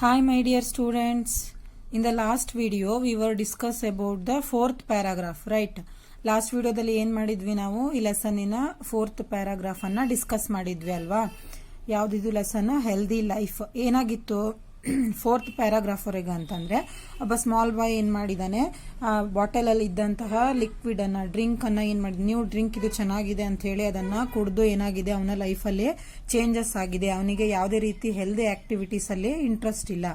Hi my dear students, in the last video we were discuss about the fourth paragraph, right? Last ವಿಡಿಯೋದಲ್ಲಿ ಏನು ಮಾಡಿದ್ವಿ ನಾವು ಈ ಲೆಸನ್ನಿನ fourth paragraph ಅನ್ನ discuss ಮಾಡಿದ್ವಿ ಅಲ್ವಾ. ಯಾವುದಿದು ಲೆಸನ್ ಹೆಲ್ದಿ ಲೈಫ್ ಏನಾಗಿತ್ತು ಫೋರ್ತ್ ಪ್ಯಾರಾಗ್ರಾಫ್ ವರೆಗೆ ಅಂತಂದ್ರೆ ಒಬ್ಬ ಸ್ಮಾಲ್ ಬಾಯ್ ಏನ್ ಮಾಡಿದಾನೆ ಬಾಟಲ್ ಅಲ್ಲಿ ಇದ್ದಂತಹ ಲಿಕ್ವಿಡ್ ಅನ್ನ ಡ್ರಿಂಕ್ ಅನ್ನ ಏನ್ ಮಾಡಿದ ನ್ಯೂ ಡ್ರಿಂಕ್ ಇದು ಚೆನ್ನಾಗಿದೆ ಅಂತ ಹೇಳಿ ಅದನ್ನ ಕುಡಿದು ಏನಾಗಿದೆ ಅವನ ಲೈಫ್ ಅಲ್ಲಿ ಚೇಂಜಸ್ ಆಗಿದೆ. ಅವನಿಗೆ ಯಾವುದೇ ರೀತಿ ಹೆಲ್ದಿ ಆಕ್ಟಿವಿಟೀಸ್ ಅಲ್ಲಿ ಇಂಟ್ರೆಸ್ಟ್ ಇಲ್ಲ.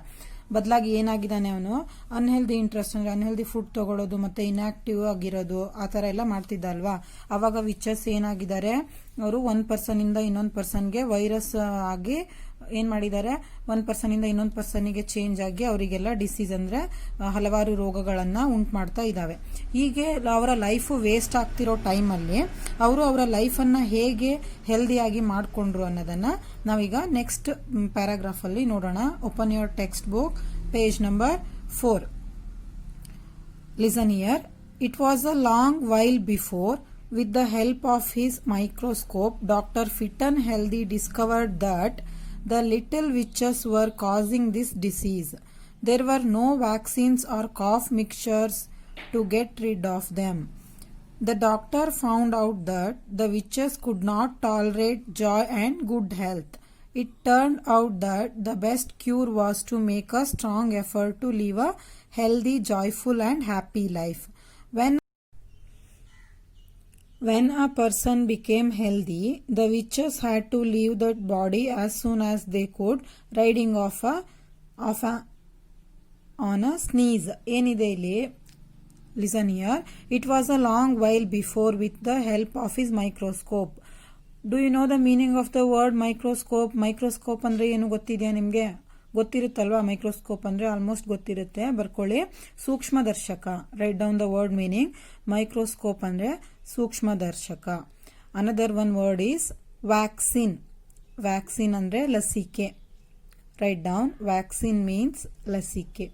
ಬದಲಾಗಿ ಏನಾಗಿದ್ದಾನೆ ಅವನು ಅನ್ಹೆಲ್ದಿ ಇಂಟ್ರೆಸ್ಟ್ ಅಂದ್ರೆ ಅನ್ಹೆಲ್ದಿ ಫುಡ್ ತಗೊಳ್ಳೋದು ಮತ್ತೆ ಇನ್ಆಕ್ಟಿವ್ ಆಗಿರೋದು ಆ ತರ ಎಲ್ಲ ಮಾಡ್ತಿದ್ದ ಅಲ್ವಾ. ಅವಾಗ ವಿಚಸ್ ಏನಾಗಿದ್ದಾರೆ ಅವರು ಒಂದ್ ಪರ್ಸನ್ ಇಂದ ಇನ್ನೊಂದ್ ಪರ್ಸನ್ಗೆ ವೈರಸ್ ಆಗಿ ಏನ್ ಮಾಡಿದ್ದಾರೆ ಒಂದ್ ಪರ್ಸನ್ ಇಂದ ಇನ್ನೊಂದ್ ಪರ್ಸನ್ಗೆ ಚೇಂಜ್ ಆಗಿ ಅವರಿಗೆಲ್ಲ ಡಿಸೀಸ್ ಅಂದ್ರೆ ಹಲವಾರು ರೋಗಗಳನ್ನ ಉಂಟು ಮಾಡ್ತಾ ಇದಾವೆ. ಹೀಗೆ ಅವರ ಲೈಫ್ ವೇಸ್ಟ್ ಆಗ್ತಿರೋ ಟೈಮ್ ಅಲ್ಲಿ ಅವರು ಅವರ ಲೈಫ್ ಅನ್ನ ಹೇಗೆ ಹೆಲ್ದಿಯಾಗಿ ಮಾಡ್ಕೊಂಡ್ರು ಅನ್ನೋದನ್ನ ನಾವೀಗ ನೆಕ್ಸ್ಟ್ ಪ್ಯಾರಾಗ್ರಾಫ್ ಅಲ್ಲಿ ನೋಡೋಣ. Open your text book, page number 4. Listen here. It was a long while before, with the help of his microscope, Dr. Fitton Healthy discovered that the little witches were causing this disease. There were no vaccines or cough mixtures to get rid of them. The doctor found out that the witches could not tolerate joy and good health. It turned out that the best cure was to make a strong effort to live a healthy, joyful and happy life. When a person became healthy, the witches had to leave that body as soon as they could, riding on a sneeze. ಏನಿದೆ ಇಲ್ಲಿ? Listen here. It was a long while before, with the help of his microscope. Do you know the meaning of the word microscope? Microscope ಅಂದ್ರೆ ಏನು ಗೊತ್ತಿದೆಯಾ ನಿಮ್ಗೆ? ಗೊತ್ತಿರುತ್ತಲ್ವಾ? Microscope ಅಂದ್ರೆ almost ಗೊತ್ತಿರುತ್ತೆ, ಬರ್ಕೊಳ್ಳಿ. ಸೂಕ್ಷ್ಮದರ್ಶಕ. Write down the word meaning. Microscope ಅಂದ್ರೆ ಸೂಕ್ಷ್ಮದರ್ಶಕ. Another one word is vaccine. Vaccine ಅಂದ್ರೆ ಲಸಿಕೆ. Write down. ವ್ಯಾಕ್ಸಿನ್ ಮೀನ್ಸ್ ಲಸಿಕೆ.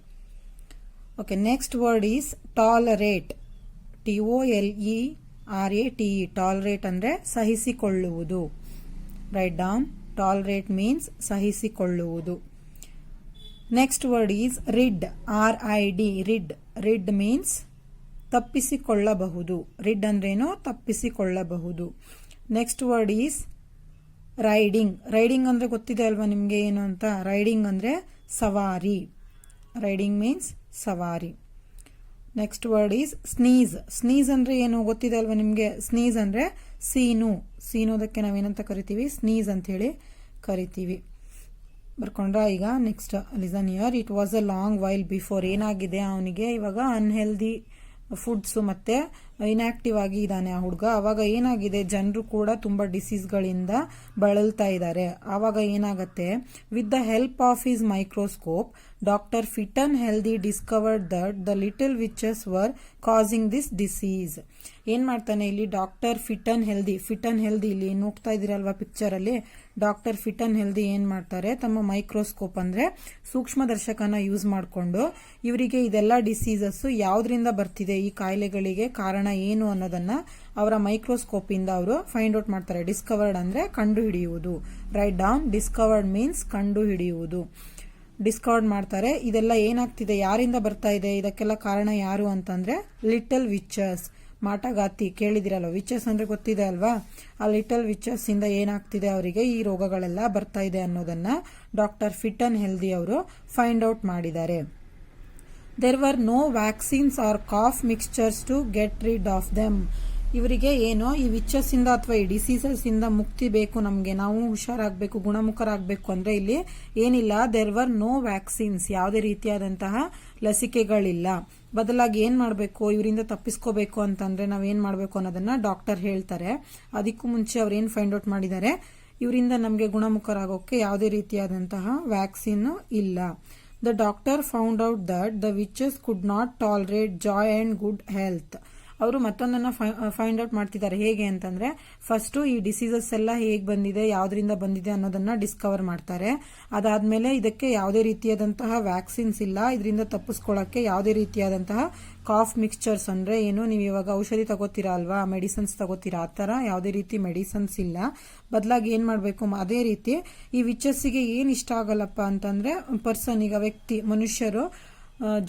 Okay, next word is tolerate. TOLERATE. Tolerate ಅಂದ್ರೆ ಸಹಿಸಿಕೊಳ್ಳುವುದು. Write down. ಟಾಲರೇಟ್ ಮೀನ್ಸ್ ಸಹಿಸಿಕೊಳ್ಳುವುದು. Next word is rid. RID. Rid means ತಪ್ಪಿಸಿಕೊಳ್ಳಬಹುದು. Rid ಅಂದ್ರೇನು? ತಪ್ಪಿಸಿಕೊಳ್ಳಬಹುದು. Next word is riding. Riding ಅಂದ್ರೆ ಗೊತ್ತಿದೆ ಅಲ್ವಾ ನಿಮ್ಗೆ ಏನು ಅಂತ? ರೈಡಿಂಗ್ ಅಂದ್ರೆ ಸವಾರಿ. ರೈಡಿಂಗ್ ಮೀನ್ಸ್ ಸವಾರಿ. Next word is sneeze. Sneeze ಅಂದ್ರೆ ಏನು ಗೊತ್ತಿದೆ ಅಲ್ವಾ ನಿಮ್ಗೆ? ಸ್ನೀಸ್ ಅಂದ್ರೆ ಸೀನು. ಸೀನೋದಕ್ಕೆ ನಾವೇನಂತ ಕರಿತೀವಿ? ಸ್ನೀಸ್ ಅಂತ ಹೇಳಿ ಕರಿತೀವಿ. ಬರ್ಕೊಂಡ್ರ? ಈಗ next listen here. It was a long while before. ಏನಾಗಿದೆ ಅವನಿಗೆ ಇವಾಗ ಅನ್ಹೆಲ್ದಿ ಫುಡ್ಸ್ ಮತ್ತೆ ಇನ್ಆಕ್ಟಿವ್ ಆಗಿ ಇದ್ದಾನೆ ಆ ಹುಡುಗ. ಅವಾಗ ಏನಾಗಿದೆ, ಜನರು ಕೂಡ ತುಂಬಾ ಡಿಸೀಸ್ಗಳಿಂದ ಬಳಲ್ತಾ ಇದ್ದಾರೆ. ಆವಾಗ ಏನಾಗತ್ತೆ, with the help of his microscope doctor ಫಿಟನ್ healthy discovered that the little witches var causing this disease. ಏನ್ ಮಾಡ್ತಾನೆ ಇಲ್ಲಿ ಡಾಕ್ಟರ್ ಫಿಟನ್ ಹೆಲ್ದಿ. ಫಿಟನ್ ಹೆಲ್ದಿ ಇಲ್ಲಿ ನೋಡ್ತಾ ಇದೀರಲ್ವಾ ಪಿಕ್ಚರ್ ಅಲ್ಲಿ? ಡಾಕ್ಟರ್ ಫಿಟನ್ ಹೆಲ್ದಿ ಏನ್ ಮಾಡ್ತಾರೆ, ತಮ್ಮ ಮೈಕ್ರೋಸ್ಕೋಪ್ ಅಂದ್ರೆ ಸೂಕ್ಷ್ಮದರ್ಶಕನ ಯೂಸ್ ಮಾಡಿಕೊಂಡು ಇವರಿಗೆ ಇದೆಲ್ಲ ಡಿಸೀಸಸ್ ಯಾವ್ದ್ರಿಂದ ಬರ್ತಿದೆ, ಈ ಕಾಯಿಲೆಗಳಿಗೆ ಕಾರಣ ಏನು ಅನ್ನೋದನ್ನ ಅವರ ಮೈಕ್ರೋಸ್ಕೋಪ್ ಇಂದ ಅವರು ಫೈಂಡ್ ಔಟ್ ಮಾಡ್ತಾರೆ. ಡಿಸ್ಕವರ್ಡ್ ಅಂದ್ರೆ ಕಂಡು ಹಿಡಿಯುವುದು. Write down. ಡಿಸ್ಕವರ್ಡ್ ಮೀನ್ಸ್ ಕಂಡು ಹಿಡಿಯುವುದು. ಡಿಸ್ಕವರ್ಡ್ ಮಾಡ್ತಾರೆ. ಇದೆಲ್ಲ ಏನಾಗ್ತಿದೆ, ಯಾರಿಂದ ಬರ್ತಾ ಇದೆ, ಇದಕ್ಕೆಲ್ಲ ಕಾರಣ ಯಾರು ಅಂತಂದ್ರೆ ಲಿಟಲ್ ವಿಚಸ್. ಮಾಟಗಾತಿ ಕೇಳಿದಿರಲ್ವ? ವಿಚಸ್ ಅಂದ್ರೆ ಗೊತ್ತಿದೆ ಅಲ್ವಾ? ಆ ಲಿಟಲ್ ವಿಚಸ್ ಇಂದ ಏನಾಗ್ತಿದೆ, ಅವರಿಗೆ ಈ ರೋಗಗಳೆಲ್ಲ ಬರ್ತಾ ಇದೆ ಅನ್ನೋದನ್ನ ಡಾಕ್ಟರ್ ಫಿಟನ್ ಹೆಲ್ದಿ ಅವರು ಫೈಂಡ್ ಔಟ್ ಮಾಡಿದ್ದಾರೆ. There were no vaccines or cough mixtures to get rid of them. ಇವರಿಗೆ ಏನೋ ಈ ವಿಚಸ್ ಇಂದ ಅಥವಾ ಈ ಡಿಸೀಸಸ್ ಇಂದ ಮುಕ್ತಿ ಬೇಕು, ನಮ್ಗೆ ನಾವು ಹುಷಾರಾಗಬೇಕು, ಗುಣಮುಖರಾಗಬೇಕು ಅಂದ್ರೆ ಇಲ್ಲಿ ಏನಿಲ್ಲ. There were no vaccines. ಯಾವುದೇ ರೀತಿಯಾದಂತಹ ಲಸಿಕೆಗಳಿಲ್ಲ. ಬದಲಾಗಿ ಏನ್ ಮಾಡಬೇಕು, ಇವರಿಂದ ತಪ್ಪಿಸ್ಕೋಬೇಕು ಅಂತಂದ್ರೆ ನಾವೇನ್ ಮಾಡಬೇಕು ಅನ್ನೋದನ್ನ ಡಾಕ್ಟರ್ ಹೇಳ್ತಾರೆ. ಅದಕ್ಕೂ ಮುಂಚೆ ಅವ್ರು ಏನ್ ಫೈಂಡ್ ಔಟ್ ಮಾಡಿದ್ದಾರೆ, ಇವರಿಂದ ನಮ್ಗೆ ಗುಣಮುಖರಾಗೋಕೆ ಯಾವುದೇ ರೀತಿಯಾದಂತಹ ವ್ಯಾಕ್ಸಿನ್ ಇಲ್ಲ. The doctor found out that the witches could not tolerate joy and good health. ಅವರು ಮತ್ತೊಂದನ್ನ ಫೈಂಡ್ ಔಟ್ ಮಾಡ್ತಿದ್ದಾರೆ. ಹೇಗೆ ಅಂತಂದ್ರೆ ಫಸ್ಟ್ ಈ ಡಿಸೀಸಸ್ ಎಲ್ಲ ಹೇಗೆ ಬಂದಿದೆ, ಯಾವ್ದ್ರಿಂದ ಬಂದಿದೆ ಅನ್ನೋದನ್ನ ಡಿಸ್ಕವರ್ ಮಾಡ್ತಾರೆ. ಅದಾದ್ಮೇಲೆ ಇದಕ್ಕೆ ಯಾವುದೇ ರೀತಿಯಾದಂತಹ ವ್ಯಾಕ್ಸಿನ್ಸ್ ಇಲ್ಲ, ಇದರಿಂದ ತಪ್ಪಿಸ್ಕೊಳ್ಳಕ್ಕೆ ಯಾವುದೇ ರೀತಿಯಾದಂತಹ ಕಾಫ್ ಮಿಕ್ಸ್ಚರ್ಸ್ ಅಂದ್ರೆ ಏನು, ನೀವು ಇವಾಗ ಔಷಧಿ ತಗೋತೀರಾ ಅಲ್ವಾ, ಮೆಡಿಸಿನ್ಸ್ ತಗೋತೀರಾ, ಆ ತರ ಯಾವುದೇ ರೀತಿ ಮೆಡಿಸಿನ್ಸ್ ಇಲ್ಲ. ಬದಲಾಗಿ ಏನ್ ಮಾಡ್ಬೇಕು, ಅದೇ ರೀತಿ ಈ ವಿಚಸ್ಸಿಗೆ ಏನ್ ಇಷ್ಟ ಆಗಲ್ಲಪ್ಪ ಅಂತಂದ್ರೆ ಪರ್ಸನ್, ಈಗ ವ್ಯಕ್ತಿ, ಮನುಷ್ಯರು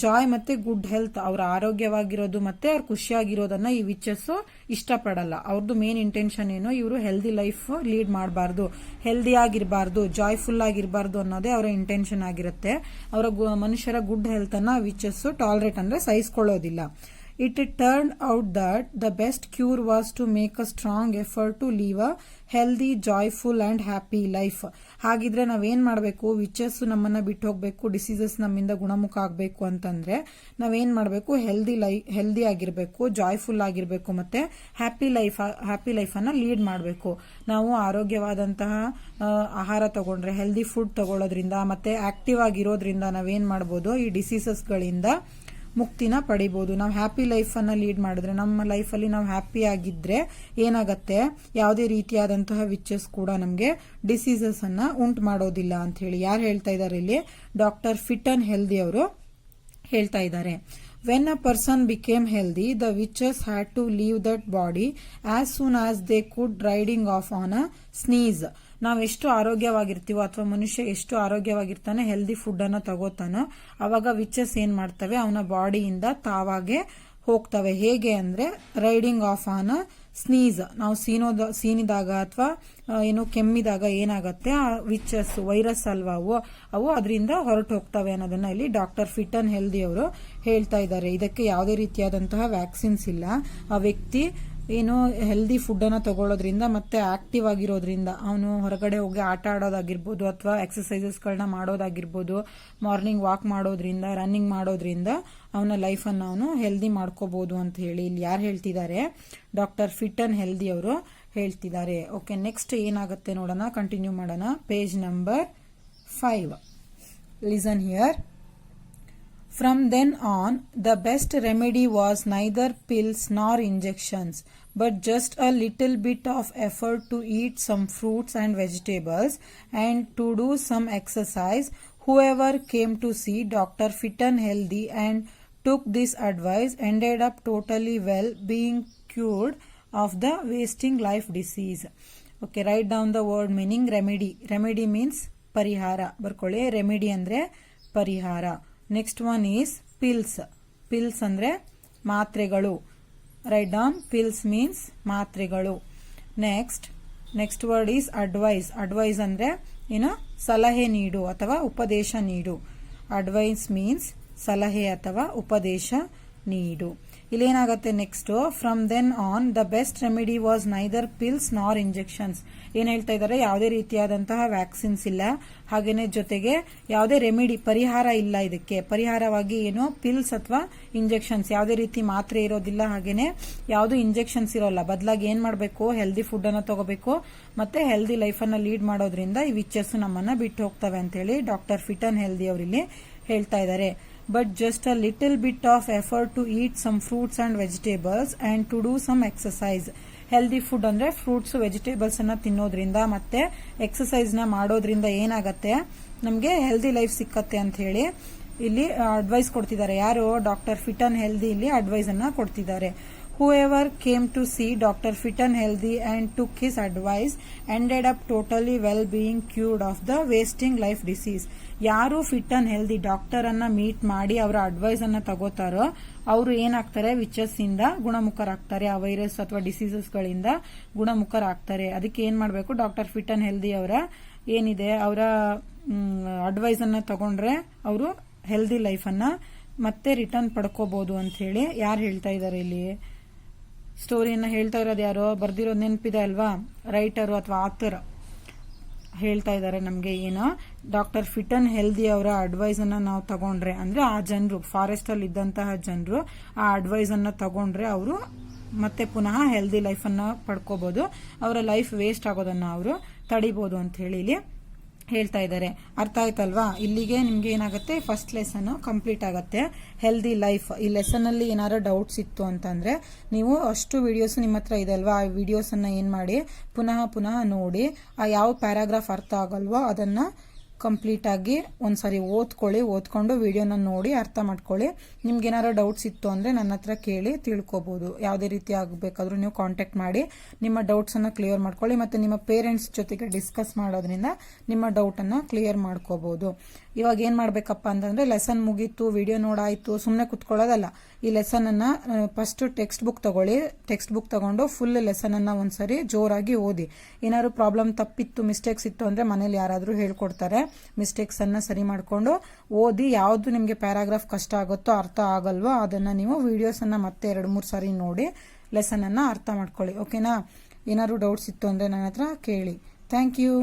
ಜಾಯ್ ಮತ್ತೆ ಗುಡ್ ಹೆಲ್ತ್, ಅವ್ರ ಆರೋಗ್ಯವಾಗಿರೋದು ಮತ್ತೆ ಅವ್ರು ಖುಷಿಯಾಗಿರೋದನ್ನ ಈ ವಿಚಸ್ ಇಷ್ಟಪಡಲ್ಲ. ಅವ್ರದ್ದು ಮೇನ್ ಇಂಟೆನ್ಷನ್ ಏನು, ಇವರು ಹೆಲ್ದಿ ಲೈಫ್ ಲೀಡ್ ಮಾಡಬಾರ್ದು, ಹೆಲ್ದಿ ಆಗಿರಬಾರ್ದು, ಜಾಯ್ಫುಲ್ ಆಗಿರಬಾರ್ದು ಅನ್ನೋದೇ ಅವರ ಇಂಟೆನ್ಷನ್ ಆಗಿರುತ್ತೆ. ಅವರ ಮನುಷ್ಯರ ಗುಡ್ ಹೆಲ್ತ್ ಅನ್ನ ವಿಚಸ್ ಟಾಲರೇಟ್ ಅಂದ್ರೆ ಸಹಿಸ್ಕೊಳ್ಳೋದಿಲ್ಲ. It turned out that the best cure was to make a strong effort to live a healthy, joyful and happy life. ಹಾಗಿದ್ರೆ ನಾವೇನ್ ಮಾಡಬೇಕು, ವಿಚಸ್ ನಮ್ಮನ್ನ ಬಿಟ್ಟು ಹೋಗ್ಬೇಕು, ಡಿಸೀಸಸ್ ನಮ್ಮಿಂದ ಗುಣಮುಖ ಆಗಬೇಕು ಅಂತಂದ್ರೆ ನಾವೇನ್ ಮಾಡಬೇಕು, ಹೆಲ್ದಿ ಆಗಿರ್ಬೇಕು, ಜಾಯ್ಫುಲ್ ಆಗಿರ್ಬೇಕು, ಮತ್ತೆ ಹ್ಯಾಪಿ ಲೈಫ್ ಅನ್ನ ಲೀಡ್ ಮಾಡಬೇಕು. ನಾವು ಆರೋಗ್ಯವಾದಂತಹ ಆಹಾರ ತಗೊಂಡ್ರೆ, ಹೆಲ್ದಿ ಫುಡ್ ತಗೊಳ್ಳೋದ್ರಿಂದ ಮತ್ತೆ ಆಕ್ಟಿವ್ ಆಗಿರೋದ್ರಿಂದ ನಾವೇನ್ ಮಾಡಬಹುದು, ಈ ಡಿಸೀಸಸ್ ಗಳಿಂದ ಮುಕ್ತಿನ ಪಡಿಬಹುದು. ನಾವು ಹ್ಯಾಪಿ ಲೈಫ್ ಅನ್ನ ಲೀಡ್ ಮಾಡಿದ್ರೆ, ನಮ್ಮ ಲೈಫ್ ಅಲ್ಲಿ ನಾವು ಹ್ಯಾಪಿ ಆಗಿದ್ರೆ ಏನಾಗತ್ತೆ, ಯಾವುದೇ ರೀತಿಯಾದಂತಹ ವಿಚಸ್ ಕೂಡ ನಮಗೆ ಡಿಸೀಸಸ್ ಅನ್ನ ಉಂಟು ಮಾಡೋದಿಲ್ಲ ಅಂತ ಹೇಳಿ ಯಾರು ಹೇಳ್ತಾ ಇದ್ದಾರೆ ಇಲ್ಲಿ, ಡಾಕ್ಟರ್ ಫಿಟ್ ಅಂಡ್ ಹೆಲ್ದಿ ಅವರು ಹೇಳ್ತಾ ಇದ್ದಾರೆ. When a person became healthy, the witches had to leave that body as soon as they could, riding off on a sneeze. ನಾವು ಎಷ್ಟು ಆರೋಗ್ಯವಾಗಿರ್ತೀವೋ ಅಥವಾ ಮನುಷ್ಯ ಎಷ್ಟು ಆರೋಗ್ಯವಾಗಿರ್ತಾನೆ, ಹೆಲ್ದಿ ಫುಡ್ ಅನ್ನ ತಗೋತಾನೋ, ಅವಾಗ ವಿಚಸ್ ಏನ್ ಮಾಡ್ತವೆ, ಅವನ ಬಾಡಿಯಿಂದ ತಾವಾಗೆ ಹೋಗ್ತವೆ. ಹೇಗೆ ಅಂದ್ರೆ riding of on a sneeze, ನಾವು ಸೀನಿದಾಗ ಅಥವಾ ಏನು ಕೆಮ್ಮಿದಾಗ ಏನಾಗುತ್ತೆ, ಆ ವಿಚಸ್ ವೈರಸ್ ಅಲ್ವಾ ಅವು ಅದರಿಂದ ಹೊರಟು ಹೋಗ್ತವೆ ಅನ್ನೋದನ್ನ ಇಲ್ಲಿ ಡಾಕ್ಟರ್ ಫಿಟ್ ಅಂಡ್ ಹೆಲ್ದಿ ಅವರು ಹೇಳ್ತಾ ಇದ್ದಾರೆ. ಇದಕ್ಕೆ ಯಾವುದೇ ರೀತಿಯಾದಂತಹ ವ್ಯಾಕ್ಸಿನ್ಸ್ ಇಲ್ಲ. ಆ ವ್ಯಕ್ತಿ ಏನು ಹೆಲ್ದಿ ಫುಡ್ ಅನ್ನ ತಗೊಳ್ಳೋದ್ರಿಂದ ಮತ್ತೆ ಆಕ್ಟಿವ್ ಆಗಿರೋದ್ರಿಂದ, ಅವನು ಹೊರಗಡೆ ಹೋಗಿ ಆಟ ಆಡೋದಾಗಿರ್ಬೋದು ಅಥವಾ ಎಕ್ಸರ್ಸೈಸಸ್ ಗಳನ್ನ ಮಾಡೋದಾಗಿರ್ಬೋದು, ಮಾರ್ನಿಂಗ್ ವಾಕ್ ಮಾಡೋದ್ರಿಂದ, ರನ್ನಿಂಗ್ ಮಾಡೋದ್ರಿಂದ ಅವನ ಲೈಫ್ ಅನ್ನ ಅವನು ಹೆಲ್ದಿ ಮಾಡ್ಕೋಬಹುದು ಅಂತ ಹೇಳಿ ಇಲ್ಲಿ ಯಾರು ಹೇಳ್ತಿದ್ದಾರೆ, ಡಾಕ್ಟರ್ ಫಿಟ್ ಅಂಡ್ ಹೆಲ್ದಿ ಅವರು ಹೇಳ್ತಿದ್ದಾರೆ. ಓಕೆ, ನೆಕ್ಸ್ಟ್ ಏನಾಗುತ್ತೆ ನೋಡೋಣ, ಕಂಟಿನ್ಯೂ ಮಾಡೋಣ. Page number 5. Listen here. From then on, the best remedy was neither pills nor injections, but just a little bit of effort to eat some fruits and vegetables and to do some exercise. Whoever came to see Dr. Fit and Healthy and took this advice ended up totally well, being cured of the wasting life disease. Okay, write down the word meaning remedy. Remedy means parihara. ಬರ್ಕೊಳ್ಳಿ, remedy ಅಂದ್ರೆ ಪರಿಹಾರ. Next one is pills. Pills ಅಂದ್ರೆ ಮಾತ್ರೆಗಳು. Right down, pills means ಮಾತ್ರೆಗಳು. Next word is advice. Advice ಅಂದ್ರೆ ಏನು, ಸಲಹೆ ನೀಡು ಅಥವಾ ಉಪದೇಶ ನೀಡು. ಅಡ್ವೈಸ್ ಮೀನ್ಸ್ ಸಲಹೆ ಅಥವಾ ಉಪದೇಶ ನೀಡು. ಇಲ್ಲೇನಾಗತ್ತೆ next, from then on the best remedy was neither pills nor injections. ಏನ್ ಹೇಳ್ತಾ ಇದ್ದಾರೆ, ಯಾವುದೇ ರೀತಿಯಾದಂತಹ ವ್ಯಾಕ್ಸಿನ್ಸ್ ಇಲ್ಲ, ಹಾಗೇನೆ ಜೊತೆಗೆ ಯಾವುದೇ ರೆಮಿಡಿ ಪರಿಹಾರ ಇಲ್ಲ. ಇದಕ್ಕೆ ಪರಿಹಾರವಾಗಿ ಏನು, ಪಿಲ್ಸ್ ಅಥವಾ ಇಂಜೆಕ್ಷನ್ಸ್, ಯಾವುದೇ ರೀತಿ ಮಾತ್ರೆ ಇರೋದಿಲ್ಲ, ಹಾಗೇನೆ ಯಾವುದು ಇಂಜೆಕ್ಷನ್ಸ್ ಇರೋಲ್ಲ. ಬದಲಾಗಿ ಏನ್ ಮಾಡಬೇಕು, ಹೆಲ್ದಿ ಫುಡ್ ಅನ್ನ ತಗೋಬೇಕು, ಮತ್ತೆ ಹೆಲ್ದಿ ಲೈಫ್ ಅನ್ನ ಲೀಡ್ ಮಾಡೋದ್ರಿಂದ ಈ ವಿಚಸ್ ನಮ್ಮನ್ನ ಬಿಟ್ಟು ಹೋಗ್ತವೆ ಅಂತ ಹೇಳಿ ಡಾಕ್ಟರ್ ಫಿಟ್ ಅಂಡ್ ಹೆಲ್ದಿ ಅವರಿಲ್ಲಿ ಹೇಳ್ತಾ ಇದ್ದಾರೆ. But just a little bit of effort to eat some fruits and vegetables and to do some exercise. Healthy food ಅಂದ್ರೆ ಫ್ರೂಟ್ಸ್, ವೆಜಿಟೇಬಲ್ಸ್ ಅನ್ನ ತಿನ್ನೋದ್ರಿಂದ ಮತ್ತೆ ಎಕ್ಸರ್ಸೈಸ್ ನ ಮಾಡೋದ್ರಿಂದ ಏನಾಗತ್ತೆ, ನಮ್ಗೆ ಹೆಲ್ದಿ ಲೈಫ್ ಸಿಕ್ಕತ್ತೆ ಅಂತ ಹೇಳಿ ಇಲ್ಲಿ ಅಡ್ವೈಸ್ ಕೊಡ್ತಿದ್ದಾರೆ. ಯಾರು, ಡಾಕ್ಟರ್ ಫಿಟ್ ಅಂಡ್ ಹೆಲ್ದಿ ಇಲ್ಲಿ ಅಡ್ವೈಸ್ ಅನ್ನ ಕೊಡ್ತಿದ್ದಾರೆ. Whoever came to see Dr. Fit and Healthy and took his advice ended up totally well, being cured of the wasting life disease. ಯಾರು ಫಿಟ್ ಅಂಡ್ ಹೆಲ್ದಿ ಡಾಕ್ಟರ್ ಅನ್ನ meet ಮಾಡಿ ಅವರ advice ಅನ್ನ ತಗೋತಾರೋ ಅವರು ಏನಾಗ್ತಾರೆ, ವಿಚಸ್ ಇಂದ ಗುಣಮುಖರಾಗ್ತಾರೆ, ಆ ವೈರಸ್ ಅಥವಾ ಡಿಸೀಸಸ್ ಗಳಿಂದ ಗುಣಮುಖರಾಗ್ತಾರೆ. ಅದಕ್ಕೆ ಏನ್ ಮಾಡಬೇಕು, ಡಾಕ್ಟರ್ ಫಿಟ್ ಅಂಡ್ ಹೆಲ್ದಿ ಅವರ ಏನಿದೆ ಅವರ ಅಡ್ವೈಸ್ ಅನ್ನ ತಗೊಂಡ್ರೆ ಅವರು ಹೆಲ್ದಿ ಲೈಫ್ ಅನ್ನ ಮತ್ತೆ ರಿಟರ್ನ್ ಪಡ್ಕೋಬಹುದು ಅಂತ ಹೇಳಿ ಯಾರು ಹೇಳ್ತಾ ಇದ್ದಾರೆ ಇಲ್ಲಿ. ಸ್ಟೋರಿಯನ್ನ ಹೇಳ್ತಾ ಇರೋದು ಯಾರು, ಬರ್ದಿರೋದು ನೆನಪಿದೆ ಅಲ್ವಾ, ರೈಟರು ಅಥವಾ ಆಥರ್ ಹೇಳ್ತಾ ಇದ್ದಾರೆ ನಮ್ಗೆ. ಏನು, ಡಾಕ್ಟರ್ ಫಿಟ್ ಅಂಡ್ ಹೆಲ್ದಿ ಅವರ ಅಡ್ವೈಸ್ ಅನ್ನ ನಾವು ತಗೊಂಡ್ರೆ, ಅಂದ್ರೆ ಆ ಜನರು ಫಾರೆಸ್ಟ್ ಅಲ್ಲಿ ಇದ್ದಂತಹ ಜನರು ಆ ಅಡ್ವೈಸ್ ಅನ್ನ ತಗೊಂಡ್ರೆ ಅವರು ಮತ್ತೆ ಪುನಃ ಹೆಲ್ದಿ ಲೈಫ್ ಅನ್ನ ಪಡ್ಕೋಬಹುದು, ಅವರ ಲೈಫ್ ವೇಸ್ಟ್ ಆಗೋದನ್ನ ಅವರು ತಡಿಬಹುದು ಅಂತ ಹೇಳಿ ಇಲ್ಲಿ ಹೇಳ್ತಾ ಇದ್ದಾರೆ. ಅರ್ಥ ಆಯ್ತಲ್ವಾ? ಇಲ್ಲಿಗೆ ನಿಮ್ಗೆ ಏನಾಗುತ್ತೆ, ಫಸ್ಟ್ ಲೆಸನ್ ಕಂಪ್ಲೀಟ್ ಆಗುತ್ತೆ. ಹೆಲ್ದಿ ಲೈಫ್ ಈ ಲೆಸನ್ ಅಲ್ಲಿ ಏನಾದ್ರು ಡೌಟ್ಸ್ ಇತ್ತು ಅಂತಂದ್ರೆ ನೀವು ಅಷ್ಟು ವಿಡಿಯೋಸ್ ನಿಮ್ಮ ಹತ್ರ ಇದೆ ಅಲ್ವಾ, ಆ ವಿಡಿಯೋಸ್ ಅನ್ನ ಏನ್ ಮಾಡಿ ಪುನಃ ನೋಡಿ, ಆ ಯಾವ ಪ್ಯಾರಾಗ್ರಾಫ್ ಅರ್ಥ ಆಗಲ್ವೋ ಅದನ್ನ ಕಂಪ್ಲೀಟ್ ಆಗಿ ಒಂದ್ಸರಿ ಓದ್ಕೊಂಡು ವಿಡಿಯೋನ ನೋಡಿ ಅರ್ಥ ಮಾಡ್ಕೊಳ್ಳಿ. ನಿಮ್ಗೆ ಏನಾದ್ರು ಡೌಟ್ಸ್ ಇತ್ತು ಅಂದ್ರೆ ನನ್ನ ಹತ್ರ ಕೇಳಿ ತಿಳ್ಕೊಬಹುದು. ಯಾವುದೇ ರೀತಿ ಆಗಬೇಕಾದ್ರೂ ನೀವು ಕಾಂಟ್ಯಾಕ್ಟ್ ಮಾಡಿ ನಿಮ್ಮ ಡೌಟ್ಸ್ ಅನ್ನ ಕ್ಲಿಯರ್ ಮಾಡ್ಕೊಳ್ಳಿ. ಮತ್ತೆ ನಿಮ್ಮ ಪೇರೆಂಟ್ಸ್ ಜೊತೆಗೆ ಡಿಸ್ಕಸ್ ಮಾಡೋದ್ರಿಂದ ನಿಮ್ಮ ಡೌಟ್ ಅನ್ನ ಕ್ಲಿಯರ್ ಮಾಡ್ಕೋಬಹುದು. ಇವಾಗ ಏನ್ ಮಾಡ್ಬೇಕಪ್ಪ ಅಂತಂದ್ರೆ ಲೆಸನ್ ಮುಗೀತು, ವಿಡಿಯೋ ನೋಡಾಯ್ತು, ಸುಮ್ಮನೆ ಕುತ್ಕೊಳ್ಳೋದಲ್ಲ. ಈ ಲೆಸನ್ ಅನ್ನ ಫಸ್ಟ್ ಟೆಕ್ಸ್ಟ್ ಬುಕ್ ತಗೊಳ್ಳಿ. ಟೆಕ್ಸ್ಟ್ ಬುಕ್ ತಗೊಂಡು ಫುಲ್ ಲೆಸನ್ ಅನ್ನ ಒಂದ್ಸರಿ ಜೋರಾಗಿ ಓದಿ. ಏನಾದ್ರು ಪ್ರಾಬ್ಲಮ್ ತಪ್ಪಿತ್ತು, ಮಿಸ್ಟೇಕ್ಸ್ ಇತ್ತು ಅಂದ್ರೆ ಮನೇಲಿ ಯಾರಾದ್ರೂ ಹೇಳ್ಕೊಡ್ತಾರೆ. ಮಿಸ್ಟೇಕ್ಸ್ ಅನ್ನ ಸರಿ ಮಾಡ್ಕೊಂಡು ಓದಿ. ಯಾವ್ದು ನಿಮ್ಗೆ ಪ್ಯಾರಾಗ್ರಾಫ್ ಕಷ್ಟ ಆಗುತ್ತೋ, ಅರ್ಥ ಆಗಲ್ವೋ ಅದನ್ನ ನೀವು ವಿಡಿಯೋಸ್ ಅನ್ನ ಮತ್ತೆ 2-3 ಸಾರಿ ನೋಡಿ ಲೆಸನ್ ಅನ್ನ ಅರ್ಥ ಮಾಡ್ಕೊಳ್ಳಿ. ಓಕೆನಾ? ಏನಾದ್ರು ಡೌಟ್ಸ್ ಇತ್ತು ಅಂದ್ರೆ ನನ್ನ ಹತ್ರ ಕೇಳಿ. Thank you.